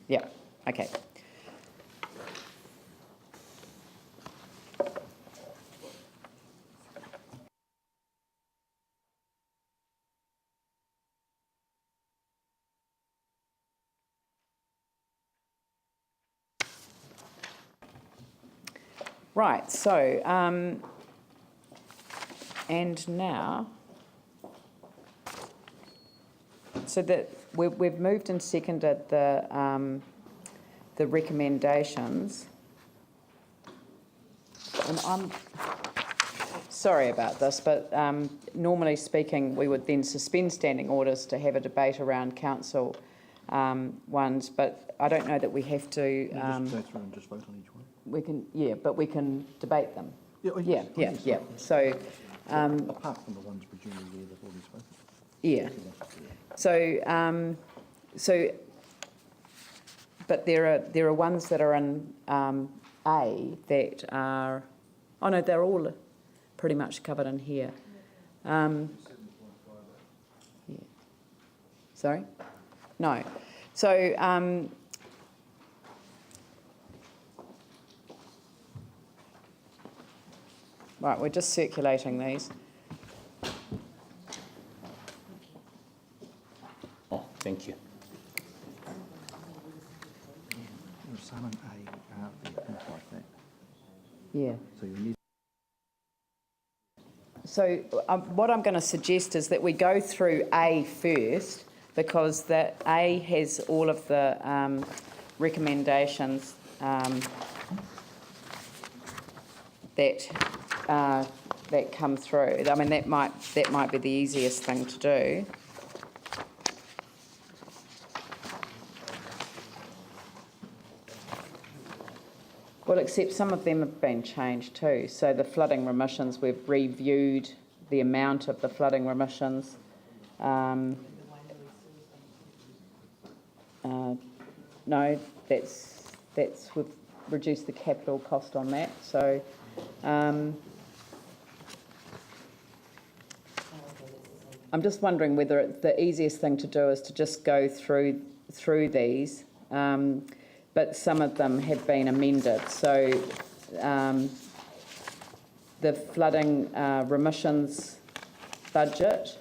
Yeah, okay. Right, so, and now, so that we've moved and seconded the recommendations. And I'm sorry about this, but normally speaking, we would then suspend standing orders to have a debate around council ones, but I don't know that we have to. Just go through and just vote on each one. We can, yeah, but we can debate them. Yeah, oh, yes, yeah, oh, yes, yeah. So, apart from the ones presumably they've already spoken. yeah. So, but there are ones that are in A that are. Oh no, they're all pretty much covered in here. Yeah. Sorry? No. So. Right, we're just circulating these. Oh, thank you. Some in A, things like that. Yeah. So you need. So what I'm going to suggest is that we go through A first, because that A has all of the recommendations that come through. I mean, that might be the easiest thing to do. Well, except some of them have been changed too. So the flooding remissions, we've reviewed the amount of the flooding remissions. No, that's we've reduced the capital cost on that. So. I'm just wondering whether the easiest thing to do is to just go through these, but some of them have been amended. So the flooding remissions budget.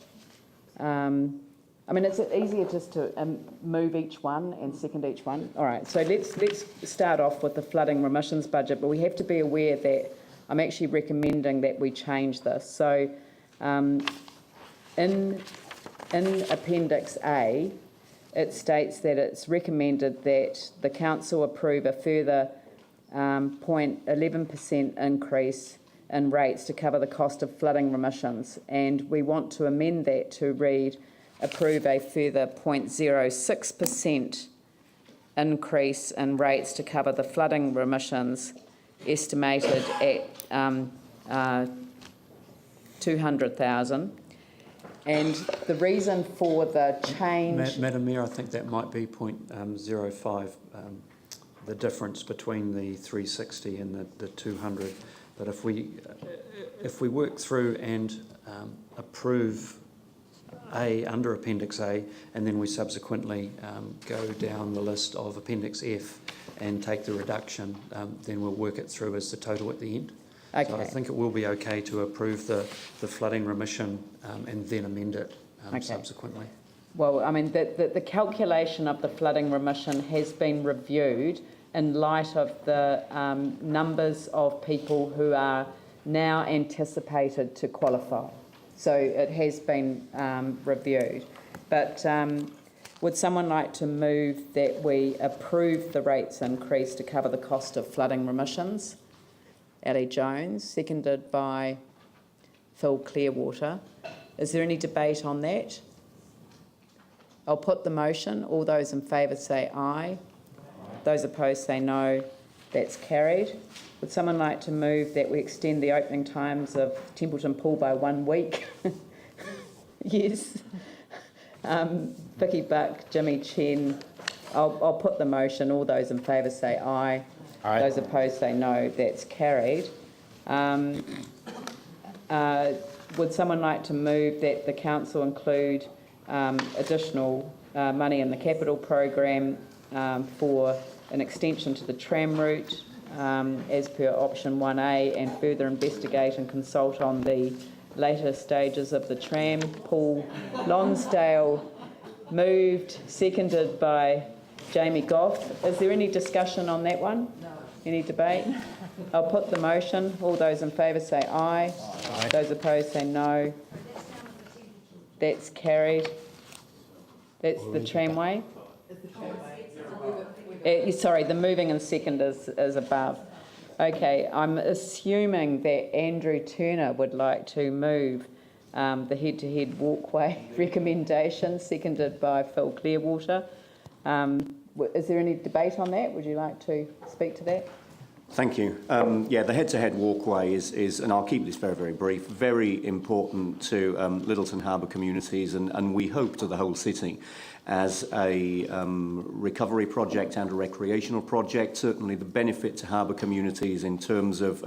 I mean, it's easier just to move each one and second each one. All right. So let's start off with the flooding remissions budget, but we have to be aware that I'm actually recommending that we change this. So. In Appendix A, it states that it's recommended that the council approve a further 0.11% increase in rates to cover the cost of flooding remissions, and we want to amend that to read approve a further 0.06% increase in rates to cover the flooding remissions, estimated at 200,000. And the reason for the change... Madam Mayor, I think that might be 0.05, the difference between the 360 and the 200. But if we work through and approve A under Appendix A, and then we subsequently go down the list of Appendix F and take the reduction, then we'll work it through as the total at the end. Okay. So I think it will be okay to approve the flooding remission and then amend it subsequently. Well, I mean, the calculation of the flooding remission has been reviewed in light of the numbers of people who are now anticipated to qualify. So it has been reviewed. But would someone like to move that we approve the rates increase to cover the cost of flooding remissions? Ellie Jones, seconded by Phil Clearwater. Is there any debate on that? I'll put the motion. All those in favour say aye. Those opposed say no. That's carried. Would someone like to move that we extend the opening times of Templeton Pool by 1 week? Yes. Vicky Buck, Jimmy Chen. I'll put the motion. All those in favour say aye. Aye. Those opposed say no. That's carried. Would someone like to move that the council include additional money in the capital program for an extension to the tram route as per option 1A, and further investigate and consult on the later stages of the tram. Paul Lonsdale moved, seconded by Jamie Goff. Is there any discussion on that one? No. Any debate? I'll put the motion. All those in favour say aye. Aye. Those opposed say no. That's carried. That's the tramway. Sorry, the moving and second is above. Okay, I'm assuming that Andrew Turner would like to move the head-to-head walkway recommendation, seconded by Phil Clearwater. Is there any debate on that? Would you like to speak to that? Thank you. Yeah, the head-to-head walkway is, and I'll keep this very, very brief, very important to Littleton Harbour communities, and we hope to the whole city as a recovery project and a recreational project. Certainly the benefit to harbour communities in terms of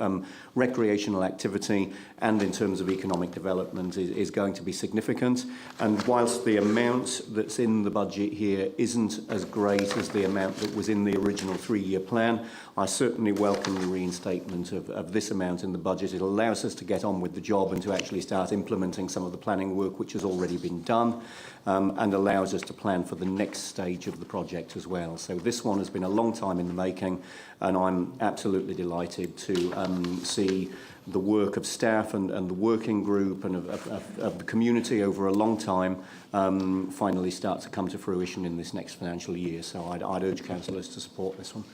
recreational activity and in terms of economic development is going to be significant. And whilst the amount that's in the budget here isn't as great as the amount that was in the original 3-year plan, I certainly welcome the reinstatement of this amount in the budget. It allows us to get on with the job and to actually start implementing some of the planning work which has already been done, and allows us to plan for the next stage of the project as well. So this one has been a long time in the making, and I'm absolutely delighted to see the work of staff and the working group and of the community over a long time finally start to come to fruition in this next financial year. So I'd urge councillors to support this one.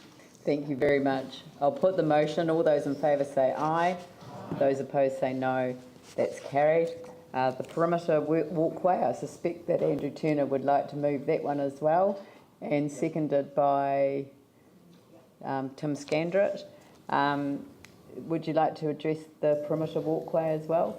Thank you very much. I'll put the motion. All those in favour say aye. Those opposed say no. That's carried. The perimeter walkway, I suspect that Andrew Turner would like to move that one as well, and seconded by Tim Scandrett. Would you like to address the perimeter walkway as well?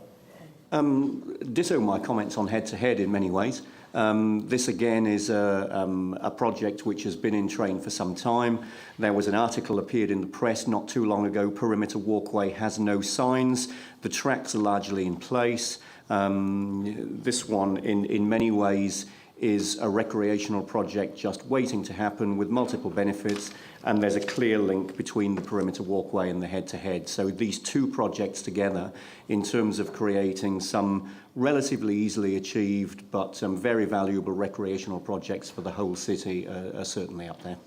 Ditto my comments on head-to-head in many ways. This again is a project which has been in train for some time. There was an article appeared in the press not too long ago. Perimeter walkway has no signs. The tracks are largely in place. This one in many ways is a recreational project just waiting to happen with multiple benefits, and there's a clear link between the perimeter walkway and the head-to-head. So these two projects together, in terms of creating some relatively easily achieved but very valuable recreational projects for the whole city, are certainly up there.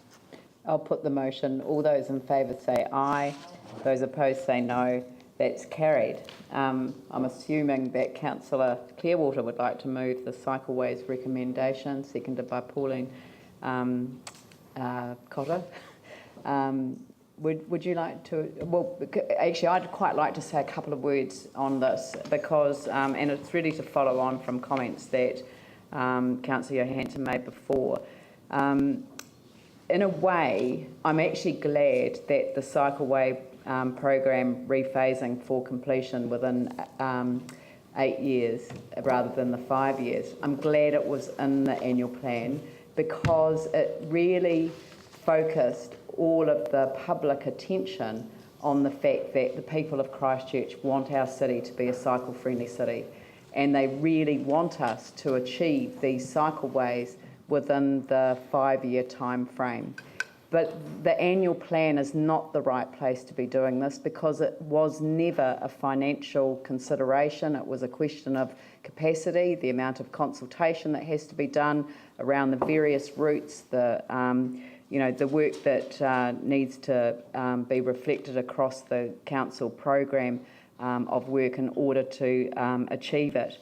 I'll put the motion. All those in favour say aye. Those opposed say no. That's carried. I'm assuming that Councillor Clearwater would like to move the cycleways recommendation, seconded by Pauline Cotter. Would you like to? Well, actually, I'd quite like to say a couple of words on this because, and it's really to follow on from comments that Councillor Johansson made before. In a way, I'm actually glad that the cycleway program rephasing for completion within 8 years rather than the 5 years. I'm glad it was in the annual plan because it really focused all of the public attention on the fact that the people of Christchurch want our city to be a cycle-friendly city, and they really want us to achieve these cycleways within the 5-year time frame. But the annual plan is not the right place to be doing this because it was never a financial consideration. It was a question of capacity, the amount of consultation that has to be done around the various routes, the work that needs to be reflected across the council program of work in order to achieve it.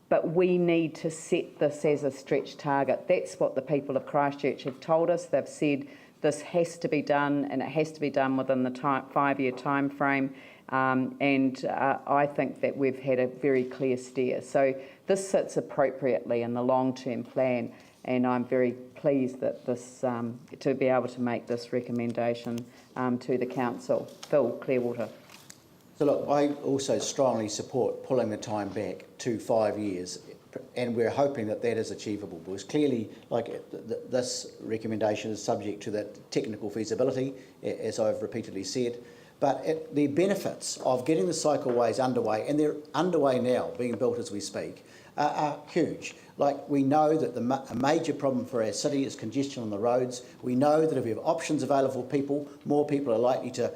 But we need to set this as a stretch target. That's what the people of Christchurch have told us. They've said this has to be done, and it has to be done within the 5-year time frame. I think that we've had a very clear steer. So this sits appropriately in the long-term plan, and I'm very pleased that this to be able to make this recommendation to the council. Phil Clearwater. So look, I also strongly support pulling the time back to 5 years, and we're hoping that that is achievable, because clearly, this recommendation is subject to that technical feasibility, as I've repeatedly said. But the benefits of getting the cycleways underway, and they're underway now, being built as we speak, are huge. Like, we know that a major problem for our city is congestion on the roads. We know that if we have options available for people, more people are likely to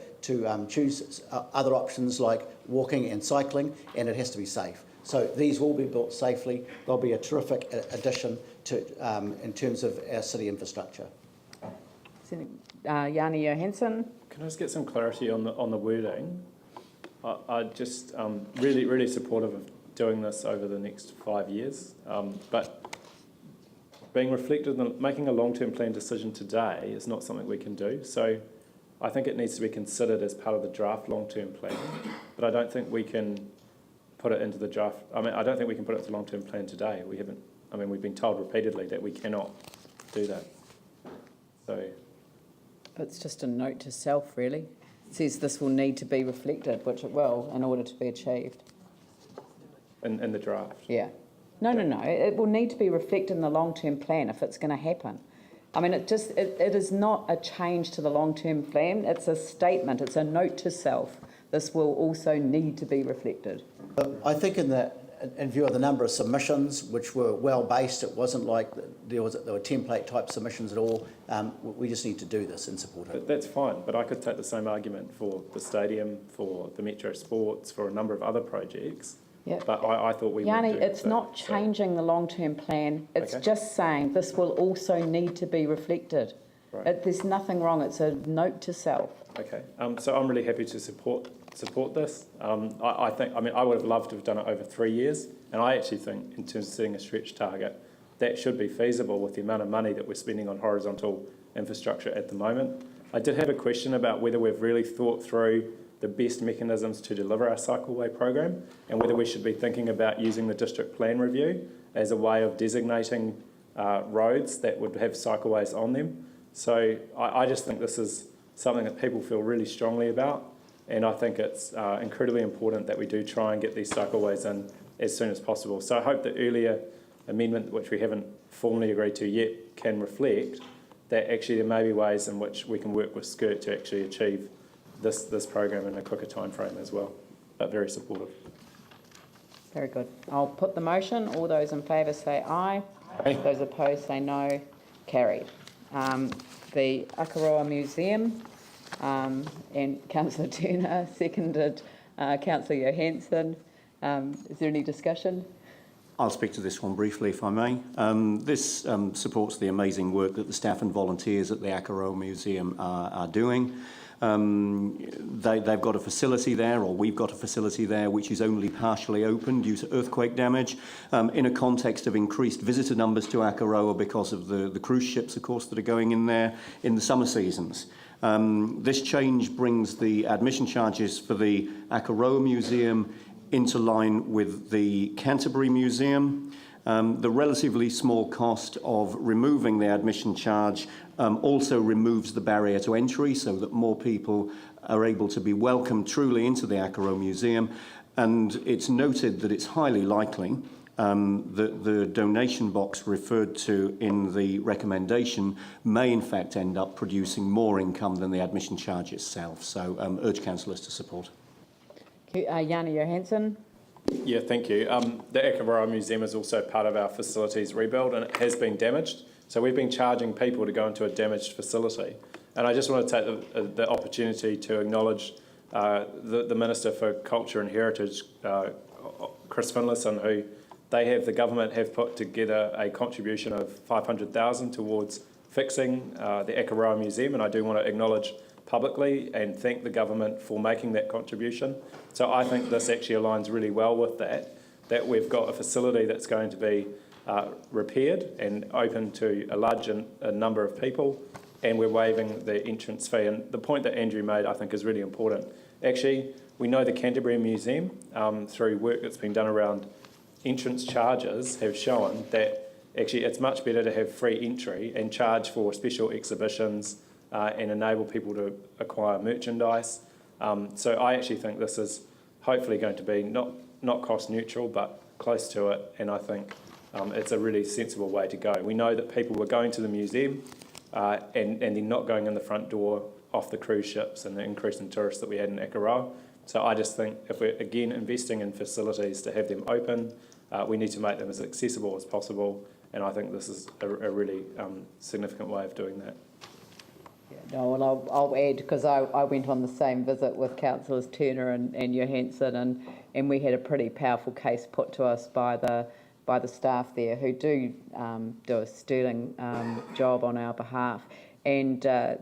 choose other options like walking and cycling, and it has to be safe. So these will be built safely. They'll be a terrific addition to in terms of our city infrastructure. Jani Johansson. Can I just get some clarity on the wording? I just really supportive of doing this over the next 5 years, but being reflected in making a long-term plan decision today is not something we can do. So I think it needs to be considered as part of the draft long-term plan, but I don't think we can put it into the draft. I don't think we can put it into the long-term plan today. We haven't. We've been told repeatedly that we cannot do that. So It's just a note to self, really. It says this will need to be reflected, which it will, in order to be achieved. in the draft. Yeah. No. It will need to be reflected in the long-term plan if it's going to happen. It is not a change to the long-term plan. It's a statement. It's a note to self. This will also need to be reflected. I think in view of the number of submissions, which were well-based, it wasn't like there were template-type submissions at all. We just need to do this and support it. That's fine, but I could take the same argument for the stadium, for the Metro Sports, for a number of other projects. Yep. But I thought we Jani, would do it's not changing the long-term plan. It's Okay. just saying this will also need to be reflected. Right. There's nothing wrong. It's a note to self. Okay, so I'm really happy to support this. I think, I would have loved to have done it over 3 years, and I actually think in terms of setting a stretch target, that should be feasible with the amount of money that we're spending on horizontal infrastructure at the moment. I did have a question about whether we've really thought through the best mechanisms to deliver our cycleway program, and whether we should be thinking about using the district plan review as a way of designating roads that would have cycleways on them. So I just think this is something that people feel really strongly about, and I think it's incredibly important that we do try and get these cycleways in as soon as possible. So I hope the earlier amendment, which we haven't formally agreed to yet, can reflect that actually there may be ways in which we can work with SCIRT to actually achieve this program in a quicker time frame as well, but very supportive. Very good. I'll put the motion. All those in favour say aye. Aye. Those opposed say no. Carried. The Akaroa Museum, and Councillor Turner, seconded Councillor Johansson. Is there any discussion? I'll speak to this one briefly, if I may. This supports the amazing work that the staff and volunteers at the Akaroa Museum are doing. They've got a facility there, or we've got a facility there, which is only partially open due to earthquake damage, in a context of increased visitor numbers to Akaroa because of the cruise ships, of course, that are going in there in the summer seasons. This change brings the admission charges for the Akaroa Museum into line with the Canterbury Museum. The relatively small cost of removing the admission charge also removes the barrier to entry, so that more people are able to be welcomed truly into the Akaroa Museum. And it's noted that it's highly likely that the donation box referred to in the recommendation may in fact end up producing more income than the admission charge itself. So urge councillors to support. Jani Johansson. Yeah, thank you. The Akaroa Museum is also part of our facilities rebuild, and it has been damaged. So we've been charging people to go into a damaged facility. And I just want to take the opportunity to acknowledge the Minister for Culture and Heritage, Chris Finlayson, who the government have put together a contribution of $500,000 towards fixing the Akaroa Museum, and I do want to acknowledge publicly and thank the government for making that contribution. So I think this actually aligns really well with that we've got a facility that's going to be repaired and open to a large number of people, and we're waiving the entrance fee. And the point that Andrew made, I think, is really important. Actually, we know the Canterbury Museum, through work that's been done around entrance charges, have shown that actually it's much better to have free entry and charge for special exhibitions and enable people to acquire merchandise. So I actually think this is hopefully going to be not cost neutral, but close to it, and I think it's a really sensible way to go. We know that people were going to the museum and they're not going in the front door off the cruise ships and the increase in tourists that we had in Akaroa. So I just think if we're, again, investing in facilities to have them open, we need to make them as accessible as possible, and I think this is a really significant way of doing that. Yeah, no, well, I'll add, because I went on the same visit with Councillors Turner and Johansson, and we had a pretty powerful case put to us by the staff there, who do a sterling job on our behalf. And the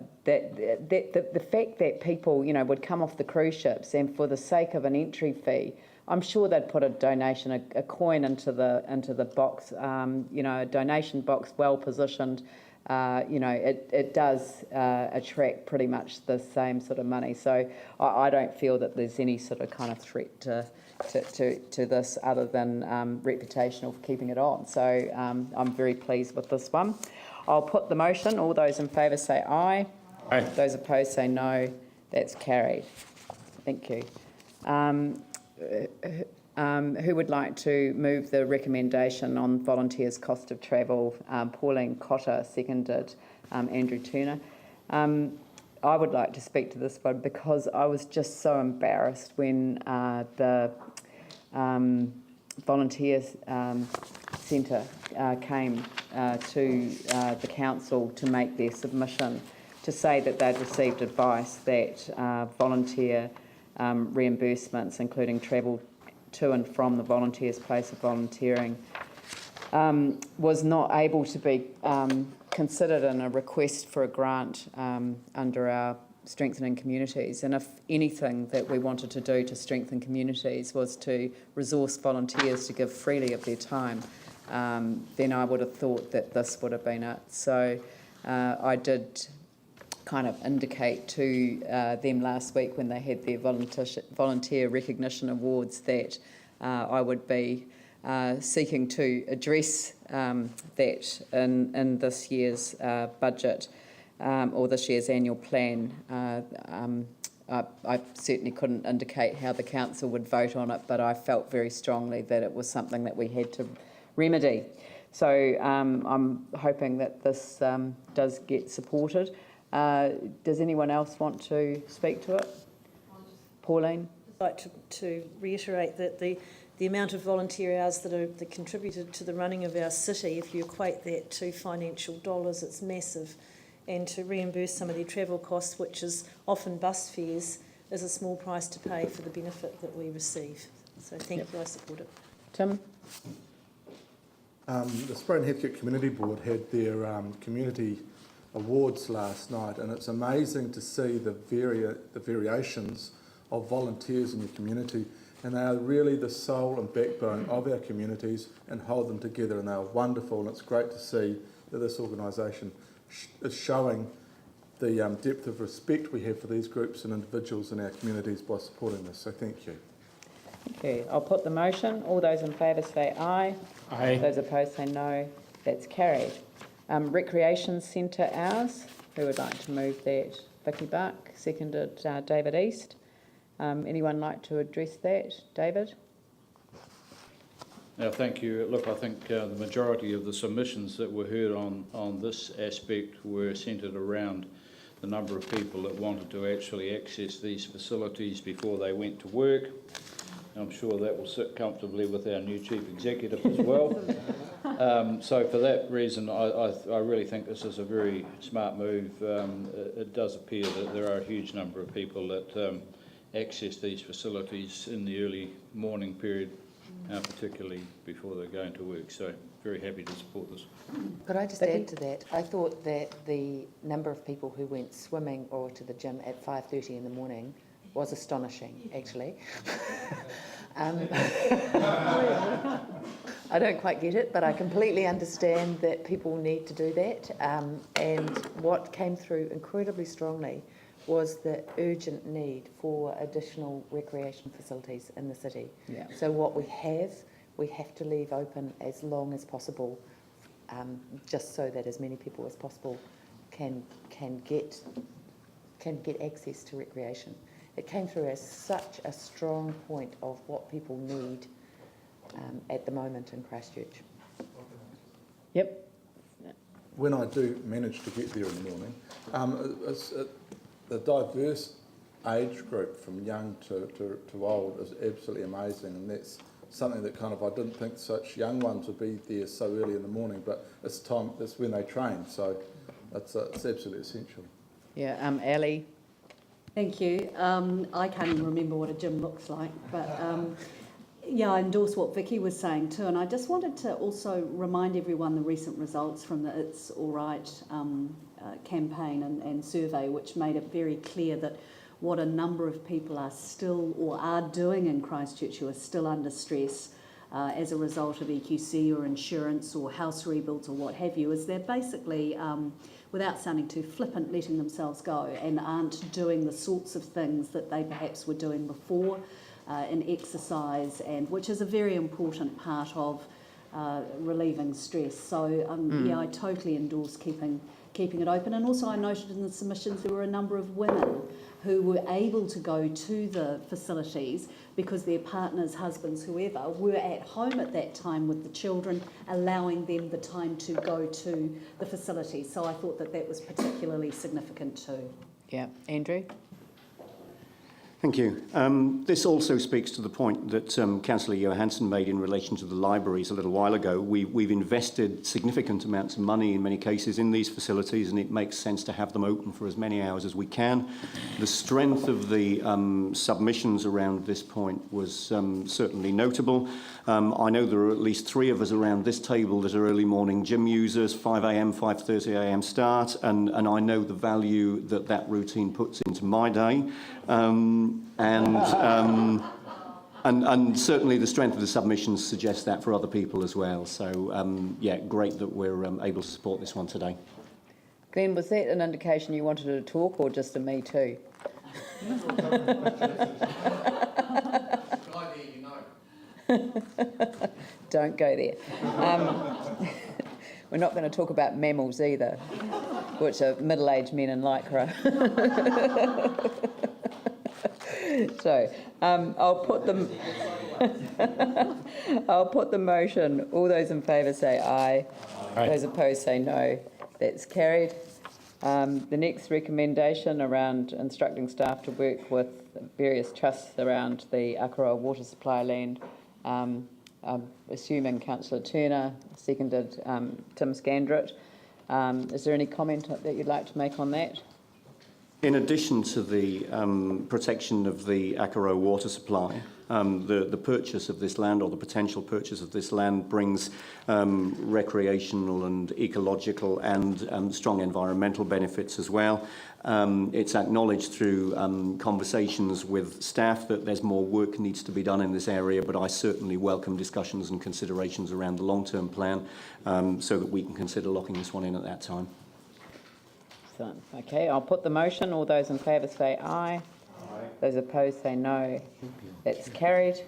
fact that people, would come off the cruise ships, and for the sake of an entry fee, I'm sure they'd put a donation, a coin into the box, a donation box well positioned. It does attract pretty much the same sort of money. So I don't feel that there's any sort of kind of threat to this, other than reputational for keeping it on. So I'm very pleased with this one. I'll put the motion. All those in favour say aye. Aye. Those opposed say no. That's carried. Thank you. Who would like to move the recommendation on volunteers' cost of travel? Pauline Cotter, seconded. Andrew Turner. I would like to speak to this one, because I was just so embarrassed when the Volunteers Centre came to the council to make their submission, to say that they'd received advice that volunteer reimbursements, including travel to and from the volunteer's place of volunteering, was not able to be considered in a request for a grant under our Strengthening Communities. And if anything that we wanted to do to strengthen communities was to resource volunteers to give freely of their time, then I would have thought that this would have been it. So I did kind of indicate to them last week, when they had their volunteer recognition awards, that I would be seeking to address that in this year's budget, or this year's annual plan. I certainly couldn't indicate how the council would vote on it, but I felt very strongly that it was something that we had to remedy. So I'm hoping that this does get supported. Does anyone else want to speak to it? Pauline? I'd like to reiterate that the amount of volunteer hours that contributed to the running of our city, if you equate that to financial dollars, it's massive. And to reimburse some of their travel costs, which is often bus fares, is a small price to pay for the benefit that we receive. So thank you, I support it. Tim? The Spray and Heathcote Community Board had their community awards last night, and it's amazing to see the variations of volunteers in your community, and they are really the soul and backbone of our communities and hold them together, and they are wonderful, and it's great to see that this organisation is showing the depth of respect we have for these groups and individuals in our communities by supporting this. So thank you. Thank you. I'll put the motion. All those in favour say aye. Aye. Those opposed say no. That's carried. Recreation Centre hours. Who would like to move that? Vicky Buck, seconded David East. Anyone like to address that? David? Thank you. Look, I think the majority of the submissions that were heard on this aspect were centred around the number of people that wanted to actually access these facilities before they went to work. I'm sure that will sit comfortably with our new Chief Executive as well. So for that reason, I really think this is a very smart move. It does appear that there are a huge number of people that access these facilities in the early morning period, particularly before they're going to work. So very happy to support this. Could I just add to that? I thought that the number of people who went swimming or to the gym at 5:30 in the morning was astonishing, actually. I don't quite get it, but I completely understand that people need to do that. And what came through incredibly strongly was the urgent need for additional recreation facilities in the city. Yeah. So what we have to leave open as long as possible, just so that as many people as possible can get access to recreation. It came through as such a strong point of what people need at the moment in Christchurch. Yep. When I do manage to get there in the morning, the diverse age group from young to old is absolutely amazing, and that's something that kind of, I didn't think such young ones would be there so early in the morning, but it's when they train, so it's absolutely essential. Yeah, Ali. Thank you. I can't even remember what a gym looks like, but yeah, I endorse what Vicky was saying too, and I just wanted to also remind everyone the recent results from the It's All Right campaign and survey, which made it very clear that what a number of people are still or are doing in Christchurch who are still under stress as a result of EQC or insurance or house rebuilds or what have you, is they're basically, without sounding too flippant, letting themselves go and aren't doing the sorts of things that they perhaps were doing before in exercise, and which is a very important part of relieving stress. So yeah, I totally endorse keeping it open. And also I noted in the submissions there were a number of women who were able to go to the facilities because their partners, husbands, whoever, were at home at that time with the children, allowing them the time to go to the facilities. So I thought that was particularly significant too. Yeah, Andrew? Thank you. This also speaks to the point that Councillor Johansson made in relation to the libraries a little while ago. We've invested significant amounts of money in many cases in these facilities, and it makes sense to have them open for as many hours as we can. The strength of the submissions around this point was certainly notable. I know there are at least 3 of us around this table that are early morning gym users, 5 a.m, 5:30 a.m. start, and I know the value that that routine puts into my day. And certainly the strength of the submissions suggests that for other people as well. So, yeah, great that we're able to support this one today. Glenn, was that an indication you wanted to talk or just a me too? Don't go there. We're not going to talk about mammals either, which are middle-aged men in lycra. So I'll put the motion. All those in favour say aye. Aye. Those opposed say no. That's carried. The next recommendation around instructing staff to work with various trusts around the Akaroa water supply land. I'm assuming Councillor Turner seconded Tim Scandrett. Is there any comment that you'd like to make on that? In addition to the protection of the Akaroa water supply, the purchase of this land, or the potential purchase of this land, brings recreational and ecological and strong environmental benefits as well. It's acknowledged through conversations with staff that there's more work needs to be done in this area, but I certainly welcome discussions and considerations around the long-term plan so that we can consider locking this one in at that time. Okay, I'll put the motion. All those in favour say aye. Aye. Those opposed say no. That's carried.